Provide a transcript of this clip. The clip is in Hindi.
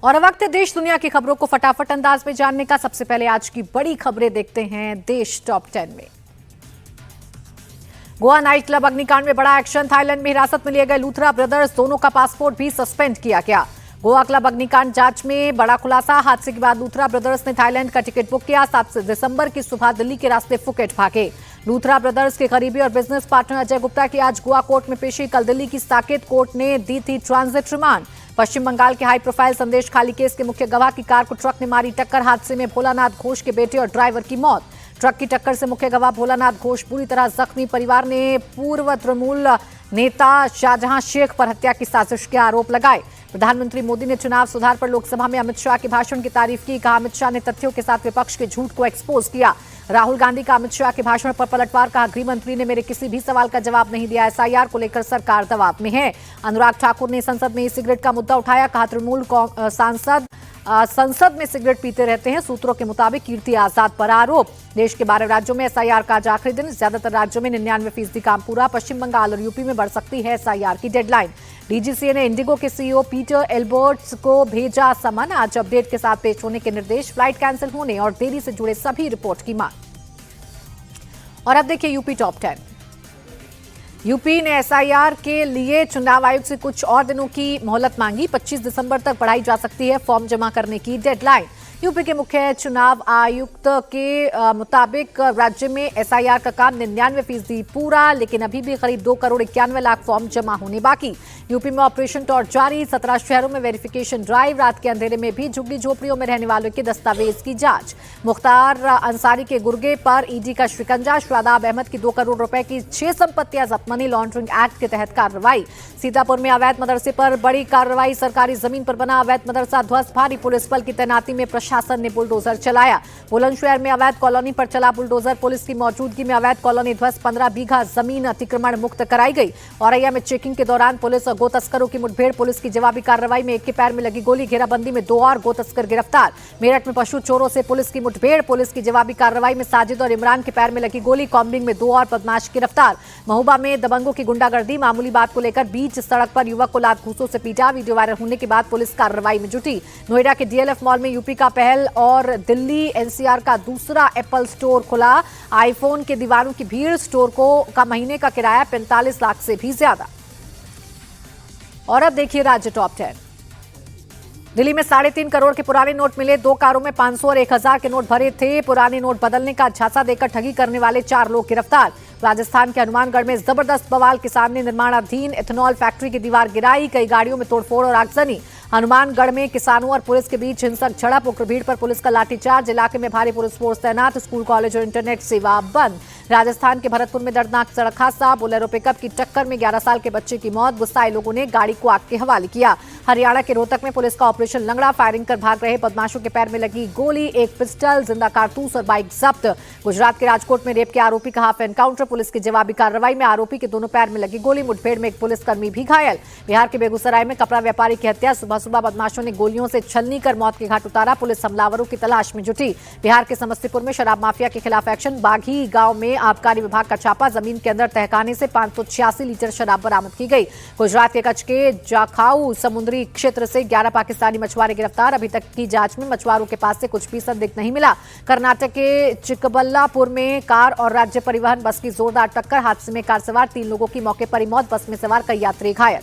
और वक्त है देश दुनिया की खबरों को फटाफट अंदाज में जानने का। सबसे पहले आज की बड़ी खबरें देखते हैं देश टॉप 10 में। गोवा नाइट क्लब अग्निकांड में बड़ा एक्शन। थाईलैंड में हिरासत में लिए गए लूथरा ब्रदर्स दोनों का पासपोर्ट भी सस्पेंड किया गया। गोवा क्लब अग्निकांड जांच में बड़ा खुलासा। हादसे के बाद लूथरा ब्रदर्स ने थाईलैंड का टिकट बुक किया। 7 दिसंबर की सुबह दिल्ली के रास्ते फुकेट भागे। लूथरा ब्रदर्स के करीबी और बिजनेस पार्टनर अजय गुप्ता की आज गोवा कोर्ट में पेशी। कल दिल्ली की साकेत कोर्ट ने दी थी ट्रांजिट रिमांड। पश्चिम बंगाल के हाई प्रोफाइल संदेश खाली केस के मुख्य गवाह की कार को ट्रक ने मारी टक्कर। हादसे में भोलानाथ घोष के बेटे और ड्राइवर की मौत। ट्रक की टक्कर से मुख्य गवाह भोलानाथ घोष बुरी तरह जख्मी। परिवार ने पूर्व तृणमूल नेता शाहजहां शेख पर हत्या की साजिश के आरोप लगाए। प्रधानमंत्री मोदी ने चुनाव सुधार पर लोकसभा में अमित शाह के भाषण की तारीफ की। कहा, अमित शाह ने तथ्यों के साथ विपक्ष के झूठ को एक्सपोज किया। राहुल गांधी का अमित शाह के भाषण पर पलटवार। कहा, गृह मंत्री ने मेरे किसी भी सवाल का जवाब नहीं दिया। एसआईआर को लेकर सरकार दबाव में है। अनुराग ठाकुर ने संसद में ई सिगरेट का मुद्दा उठाया। कहा, तृणमूल सांसद संसद में सिगरेट पीते रहते हैं। सूत्रों के मुताबिक कीर्ति आजाद पर आरोप। देश के 12 राज्यों में एसआईआर का आज आखिरी दिन। ज्यादातर राज्यों में 99% काम पूरा। पश्चिम बंगाल और यूपी में बढ़ सकती है एसआईआर की डेडलाइन। डीजीसीए ने इंडिगो के सीईओ पीटर एल्बर्ट्स को भेजा समन। आज अपडेट के साथ पेश होने के निर्देश। फ्लाइट कैंसिल होने और देरी से जुड़े सभी रिपोर्ट की मांग। और अब देखिए यूपी टॉप 10। यूपी ने एसआईआर के लिए चुनाव आयोग से कुछ और दिनों की मोहलत मांगी। 25 दिसंबर तक बढ़ाई जा सकती है फॉर्म जमा करने की डेडलाइन। यूपी के मुख्य चुनाव आयुक्त के मुताबिक राज्य में एसआईआर का काम 99% पूरा, लेकिन अभी भी करीब 2 करोड़ 91 लाख फॉर्म जमा होने बाकी। यूपी में ऑपरेशन टॉर्च जारी। 17 शहरों में वेरिफिकेशन ड्राइव। रात के अंधेरे में भी झुग्गी झोपड़ियों में रहने वालों के दस्तावेज की जांच। मुख्तार अंसारी के गुर्गे पर ईडी का शिकंजा। शादाब अहमद की 2 करोड़ रुपए की 6 संपत्तियां जब्त। मनी लॉन्ड्रिंग एक्ट के तहत कार्रवाई। सीतापुर में अवैध मदरसे पर बड़ी कार्रवाई। सरकारी जमीन पर बना अवैध मदरसा ध्वस्त। भारी पुलिस बल की तैनाती में प्रशासन ने बुलडोजर चलाया। बुलंदशहर में अवैध कॉलोनी पर चला बुलडोजर। पुलिस की मौजूदगी में अवैध कॉलोनी ध्वस्त। 15 बीघा जमीन अतिक्रमण मुक्त कराई गई। औरैया में चेकिंग के दौरान पुलिस और गो तस्करों की मुठभेड़। पुलिस की जवाबी कार्रवाई में एक के पैर में लगी गोली। घेराबंदी में 2 और गो तस्कर गिरफ्तार। मेरठ में पशु चोरों से पुलिस की मुठभेड़। पुलिस की जवाबी कार्रवाई में साजिद और इमरान के पैर में लगी गोली। कॉम्बिंग में 2 और बदमाश गिरफ्तार। महोबा में दबंगों की गुंडागर्दी। मामूली बात को लेकर बीच सड़क पर युवक को लात घूंसों से पीटा। वीडियो वायरल होने के बाद पुलिस कार्रवाई में जुटी। नोएडा के डीएलएफ मॉल में यूपी का पहल और दिल्ली एनसीआर का दूसरा एप्पल स्टोर खुला। आईफोन के दीवारों की भीड़। स्टोर का महीने का किराया 45 लाख से भी ज्यादा। और अब देखिए राज्य टॉप 10। दिल्ली में 3.5 करोड़ के पुराने नोट मिले। 2 कारों में 500 और 1000 के नोट भरे थे। पुराने नोट बदलने का झांसा देकर ठगी करने वाले 4 लोग गिरफ्तार। राजस्थान के हनुमानगढ़ में जबरदस्त बवाल के सामने निर्माणाधीन एथेनॉल फैक्ट्री की दीवार गिराई। कई गाड़ियों में तोड़फोड़ और आगजनी। हनुमानगढ़ में किसानों और पुलिस के बीच हिंसक झड़प। उग्र भीड़ पर पुलिस का लाठीचार्ज। इलाके में भारी पुलिस फोर्स तैनात। स्कूल कॉलेज और इंटरनेट सेवा बंद। राजस्थान के भरतपुर में दर्दनाक सड़क हादसा। बोलेरो पिकअप की टक्कर में 11 साल के बच्चे की मौत। गुस्साए लोगों ने गाड़ी को आग के हवाले किया। हरियाणा के रोहतक में पुलिस का ऑपरेशन लंगड़ा। फायरिंग कर भाग रहे बदमाशों के पैर में लगी गोली। एक पिस्टल, जिंदा कारतूस और बाइक जब्त। गुजरात के राजकोट में रेप के आरोपी का हाफ एनकाउंटर। पुलिस की जवाबी कार्रवाई में आरोपी के दोनों पैर में लगी गोली। मुठभेड़ में एक पुलिसकर्मी भी घायल। बिहार के बेगूसराय में कपड़ा व्यापारी की हत्या। सुबह सुबह बदमाशों ने गोलियों से छलनी कर मौत के घाट उतारा। पुलिस हमलावरों की तलाश में जुटी। बिहार के समस्तीपुर में शराब माफिया के खिलाफ एक्शन। बाघी गांव में आबकारी विभाग का छापा। जमीन के अंदर तहखाने से 586 लीटर शराब बरामद की गई। गुजरात के कच्छ के जाखाऊ समुद्री क्षेत्र से 11 पाकिस्तानी मछुआरे गिरफ्तार। अभी तक की जांच में मछुआरों के पास से कुछ भी संदिग्ध नहीं मिला। कर्नाटक के चिकबल्लापुर में कार और राज्य परिवहन बस की जोरदार टक्कर। हादसे में कार सवार 3 लोगों की मौके पर ही मौत। बस में सवार कई यात्री घायल।